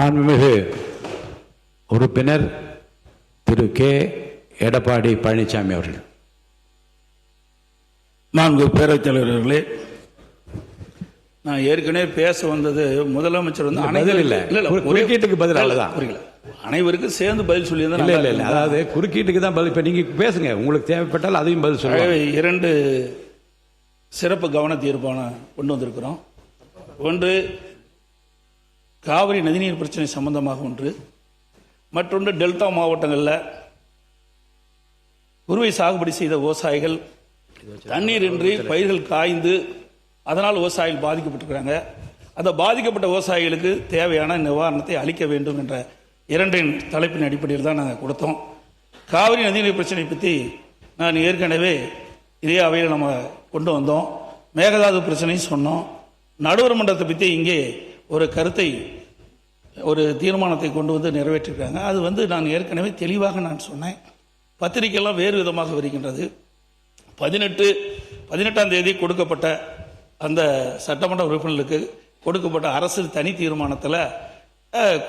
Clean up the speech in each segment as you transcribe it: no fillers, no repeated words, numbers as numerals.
மாண்புமிகு உறுப்பினர் திரு கே எடப்பாடி பழனிசாமி அவர்கள். மாண்புமிகு பேரவைத் தலைவர் அவர்களே, நான் ஏற்கனவே பேச வந்தது முதலமைச்சர் வந்து குறுக்கீட்டுக்கு பதில் அவ்வளவுதான். அனைவருக்கும் சேர்ந்து பதில் சொல்லி அதாவது குறுக்கீட்டுக்கு தான் பதில். இப்ப நீங்க பேசுங்க, உங்களுக்கு தேவைப்பட்டால் அதையும் பதில் சொல்லுங்க. 2 சிறப்பு கவன தீர்மானம் கொண்டு வந்திருக்கிறோம். ஒன்று காவிரி நதிநீர் பிரச்சனை சம்பந்தமாக ஒன்று, மற்றொன்று டெல்டா மாவட்டங்களில் குறுவை சாகுபடி செய்த விவசாயிகள் தண்ணீர் இன்றி பயிர்கள் காய்ந்து அதனால் விவசாயிகள் பாதிக்கப்பட்டிருக்கிறாங்க. அந்த பாதிக்கப்பட்ட விவசாயிகளுக்கு தேவையான நிவாரணத்தை அளிக்க வேண்டும் என்ற 2 தலைப்பின் அடிப்படையில் தான் நாங்கள் கொடுத்தோம். காவிரி நதிநீர் பிரச்சனை பற்றி நான் ஏற்கனவே இதே அவையில் நம்ம கொண்டு வந்தோம். மேகதாது பிரச்சனையும் சொன்னோம். நடுவர் மன்றத்தை பற்றி இங்கே ஒரு கருத்தை, ஒரு தீர்மானத்தை கொண்டு வந்து நிறைவேற்றிருக்காங்க. அது வந்து நான் ஏற்கனவே தெளிவாக நான் சொன்னேன். பத்திரிகையெல்லாம் வேறு விதமாக வருகின்றது. 18ஆம் தேதி கொடுக்கப்பட்ட அந்த சட்டமன்ற உறுப்பினர்களுக்கு கொடுக்கப்பட்ட அரசு தனி தீர்மானத்தில்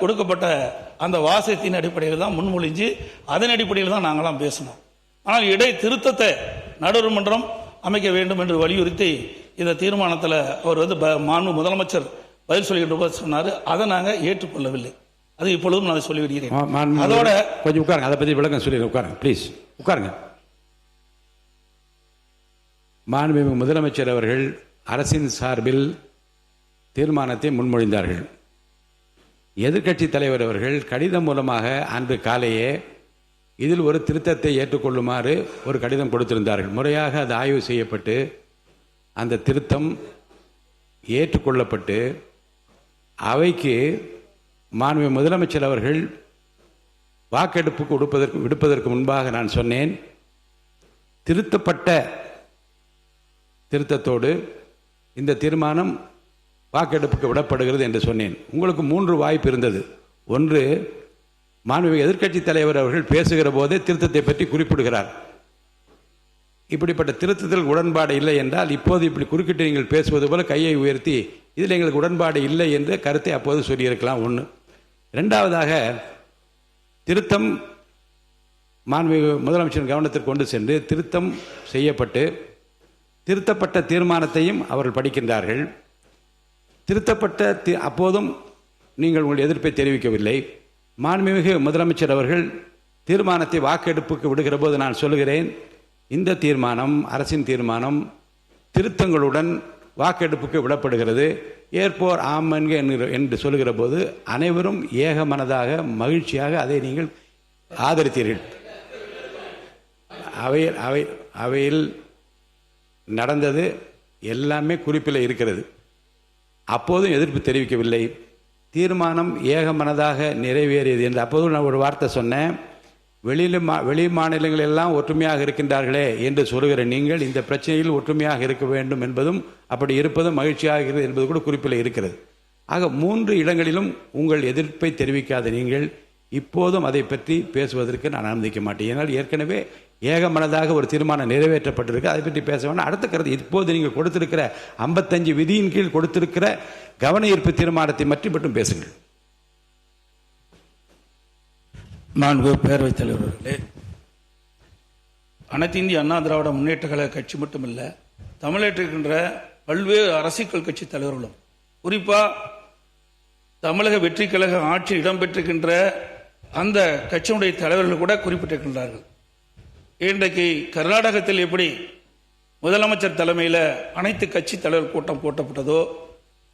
கொடுக்கப்பட்ட அந்த வாசகத்தின் அடிப்படையில் தான் முன்மொழிஞ்சு அதன் அடிப்படையில் தான் நாங்களாம் பேசணும். ஆனால் இடை திருத்தத்தை நடுவர் மன்றம் அமைக்க வேண்டும் என்று வலியுறுத்தி இந்த தீர்மானத்தில் அவர் வந்து மாண்பு முதலமைச்சர் பதில் சொல்லிக்கிட்ட போது சொன்னார். அதை நாங்கள் ஏற்றுக்கொள்ளவில்லை. அது இப்பொழுதும் நான் சொல்லிவிடுகிறேன். அதோட கொஞ்சம் உட்காருங்க, அதை பற்றி விளக்கம் சொல்லி உட்காருங்க, ப்ளீஸ் உட்காருங்க. மாண்புமிகு முதலமைச்சர் அவர்கள் அரசின் சார்பில் தீர்மானத்தை முன்மொழிந்தார்கள். எதிர்க்கட்சி தலைவர் அவர்கள் கடிதம் மூலமாக அன்று காலையே இதில் ஒரு திருத்தத்தை ஏற்றுக்கொள்ளுமாறு ஒரு கடிதம் கொடுத்திருந்தார்கள். முறையாக அது ஆய்வு செய்யப்பட்டு அந்த திருத்தம் ஏற்றுக்கொள்ளப்பட்டு அவைக்கு மாண்புமிகு முதலமைச்சர் அவர்கள் வாக்கெடுப்புக்கு விடுப்பதற்கு முன்பாக நான் சொன்னேன், திருத்தப்பட்ட திருத்தத்தோடு இந்த தீர்மானம் வாக்கெடுப்புக்கு விடப்படுகிறது என்று சொன்னேன். உங்களுக்கு 3 வாய்ப்பு இருந்தது. ஒன்று, மாண்புமிகு எதிர்க்கட்சி தலைவர் அவர்கள் பேசுகிற போதே திருத்தத்தை பற்றி குறிப்பிடுகிறார். இப்படிப்பட்ட திருத்தத்தில் உடன்பாடு இல்லை என்றால் இப்போது இப்படி குறுக்கிட்டு நீங்கள் பேசுவது போல கையை உயர்த்தி இதில் எங்களுக்கு உடன்பாடு இல்லை என்ற கருத்தை அப்போது சொல்லியிருக்கலாம். ஒன்று. இரண்டாவதாக, திருத்தம் மாண்புமிகு முதலமைச்சர் கவனத்திற்கு கொண்டு சென்று திருத்தம் செய்யப்பட்டு திருத்தப்பட்ட தீர்மானத்தையும் அவர்கள் படிக்கின்றார்கள். திருத்தப்பட்ட அப்போதும் நீங்கள் உங்கள் எதிர்ப்பை தெரிவிக்கவில்லை. மாண்புமிகு முதலமைச்சர் அவர்கள் தீர்மானத்தை வாக்கெடுப்புக்கு விடுகிற போது நான் சொல்லுகிறேன், இந்த தீர்மானம் அரசின் தீர்மானம் திருத்தங்களுடன் வாக்கெடுப்புக்கு விடப்படுகிறது, ஏற்போர் ஆம் என்று சொல்லுகிற போது அனைவரும் ஏக மனதாக மகிழ்ச்சியாக அதை நீங்கள் ஆதரித்தீர்கள். அவையில் நடந்தது எல்லாமே குறிப்பில் இருக்கிறது. அப்போதும் எதிர்ப்பு தெரிவிக்கவில்லை. தீர்மானம் ஏக மனதாக நிறைவேறியது என்று அப்போதும் நான் ஒரு வார்த்தை சொன்னேன். வெளி மாநிலங்கள் எல்லாம் ஒற்றுமையாக இருக்கின்றார்களே என்று சொல்லுகிற நீங்கள் இந்த பிரச்சனையில் ஒற்றுமையாக இருக்க வேண்டும் என்பதும் அப்படி இருப்பதும் மகிழ்ச்சியாக இருக்கிறது என்பது கூட குறிப்பில் இருக்கிறது. ஆக 3 இடங்களிலும் உங்கள் எதிர்ப்பை தெரிவிக்காத நீங்கள் இப்போதும் அதை பற்றி பேசுவதற்கு நான் அனுமதிக்க மாட்டேன். ஏன்னால் ஏற்கனவே ஏக மனதாக ஒரு தீர்மானம் நிறைவேற்றப்பட்டிருக்கு, அதை பற்றி பேச வேண்டாம். அடுத்த கருத்து, இப்போது நீங்கள் கொடுத்திருக்கிற 55 விதியின் கீழ் கொடுத்திருக்கிற கவன ஈர்ப்பு தீர்மானத்தை பற்றி மட்டும் பேசுங்கள். மாண்புமிகு பேரவைத் தலைவர்களே, அனைத்து இந்திய அண்ணா திராவிட முன்னேற்ற கழக கட்சி மட்டுமல்ல, தமிழகத்தில் இருக்கின்ற பல்வேறு அரசியல் கட்சி தலைவர்களும், குறிப்பாக தமிழக வெற்றி கழக ஆட்சி இடம்பெற்றிருக்கின்ற அந்த கட்சியினுடைய தலைவர்கள் கூட குறிப்பிட்டிருக்கின்றார்கள். இன்றைக்கு கர்நாடகத்தில் எப்படி முதலமைச்சர் தலைமையில் அனைத்து கட்சி தலைவர் கூட்டம் கூட்டப்பட்டதோ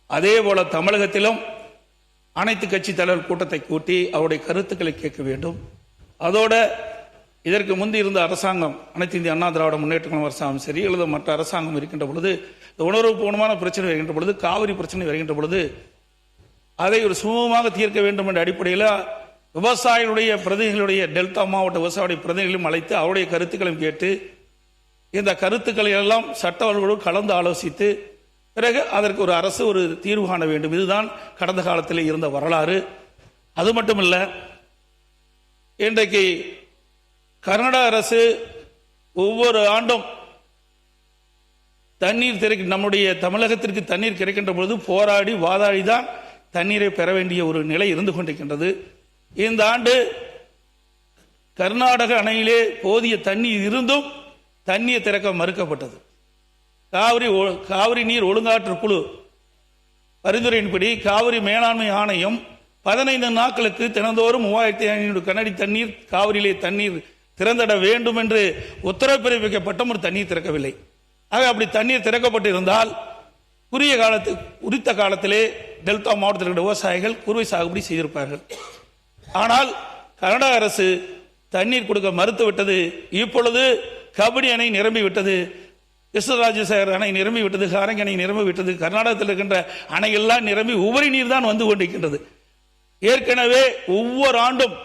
அதே போல தமிழகத்திலும் அனைத்து கட்சி தலைவர் கூட்டத்தை கூட்டி அவருடைய கருத்துக்களை கேட்க வேண்டும். அதோட இதற்கு முந்தி இருந்த அரசாங்கம், அனைத்து இந்திய அண்ணா திராவிட முன்னேற்ற கழக அரசாங்கம் சரி அல்லது மற்ற அரசாங்கம் இருக்கின்ற பொழுது, இந்த உணர்வுபூர்வமான பிரச்சனை வருகின்ற பொழுது, காவிரி பிரச்சனை வருகின்ற பொழுது அதை ஒரு சுமூகமாக தீர்க்க வேண்டும் என்ற அடிப்படையில் விவசாயிகளுடைய பிரதிநிதிகளுடைய டெல்டா மாவட்ட விவசாயிகளுடைய பிரதிநிதிகளையும் அழைத்து அவருடைய கருத்துக்களையும் கேட்டு இந்த கருத்துக்களை எல்லாம் சட்டவர்களோடு கலந்து ஆலோசித்து பிறகு அதற்கு ஒரு அரசு ஒரு தீர்வு காண வேண்டும். இதுதான் கடந்த காலத்தில் இருந்த வரலாறு. அது மட்டுமல்ல, இன்றைக்கு கர்நாடக அரசு ஒவ்வொரு ஆண்டும் தண்ணீர் நம்முடைய தமிழகத்திற்கு தண்ணீர் கிடைக்கின்ற பொழுது போராடி வாதாடி தான் தண்ணீரை பெற வேண்டிய ஒரு நிலை இருந்து கொண்டிருக்கின்றது. இந்த ஆண்டு கர்நாடக அணையிலே போதிய தண்ணீர் இருந்தும் தண்ணீர் திறக்க மறுக்கப்பட்டது. காவிரி நீர் ஒழுங்காற்று குழு பரிந்துரையின்படி காவிரி மேலாண்மை ஆணையம் 15 நாட்களுக்கு தினந்தோறும் 3500 கனஅடி தண்ணீர் காவிரியிலே தண்ணீர் திறந்திட வேண்டும் என்று உத்தரவு பிறப்பிக்கப்பட்டும் ஒரு தண்ணீர் திறக்கவில்லை. ஆக அப்படி தண்ணீர் திறக்கப்பட்டிருந்தால் குறித்த காலத்திலே டெல்டா மாவட்டத்தில் இருக்கிற விவசாயிகள் குறுவை சாகுபடி செய்திருப்பார்கள். ஆனால் கர்நாடக அரசு தண்ணீர் கொடுக்க மறுத்துவிட்டது. இப்பொழுது கபினி அணை நிரம்பிவிட்டது, கிருஷ்ணராஜசாகர் அணை நிரம்பிவிட்டது, ஹாரங்கி அணை நிரம்பிவிட்டது, கர்நாடகத்தில் இருக்கின்ற அணைகள்லாம் நிரம்பி உபரி நீர் தான் வந்து கொண்டிருக்கின்றது. ஏற்கனவே ஒவ்வொரு ஆண்டும்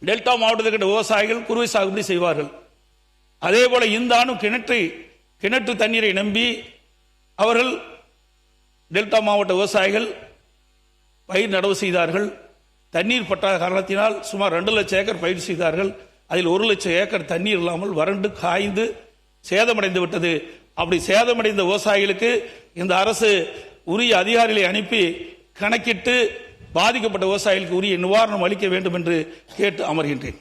டெல்டா மாவட்டத்தில் இருக்கின்ற விவசாயிகள் குறுவை சாகுபடி செய்வார்கள். அதே போல இந்த ஆண்டும் கிணற்று தண்ணீரை நம்பி அவர்கள் டெல்டா மாவட்ட விவசாயிகள் பயிர் நடவு செய்தார்கள். தண்ணீர் பட்டாத காரணத்தினால் சுமார் 2 லட்சம் ஏக்கர் பயிர் செய்தார்கள். அதில் 1 லட்சம் ஏக்கர் தண்ணீர் இல்லாமல் வறண்டு காய்ந்து சேதமடைந்து விட்டது. அப்படி சேதமடைந்த விவசாயிகளுக்கு இந்த அரசு உரிய அதிகாரிகளை அனுப்பி கணக்கிட்டு பாதிக்கப்பட்ட விவசாயிகளுக்கு உரிய நிவாரணம் அளிக்க வேண்டும் என்று கேட்டு அமர்கின்றேன்.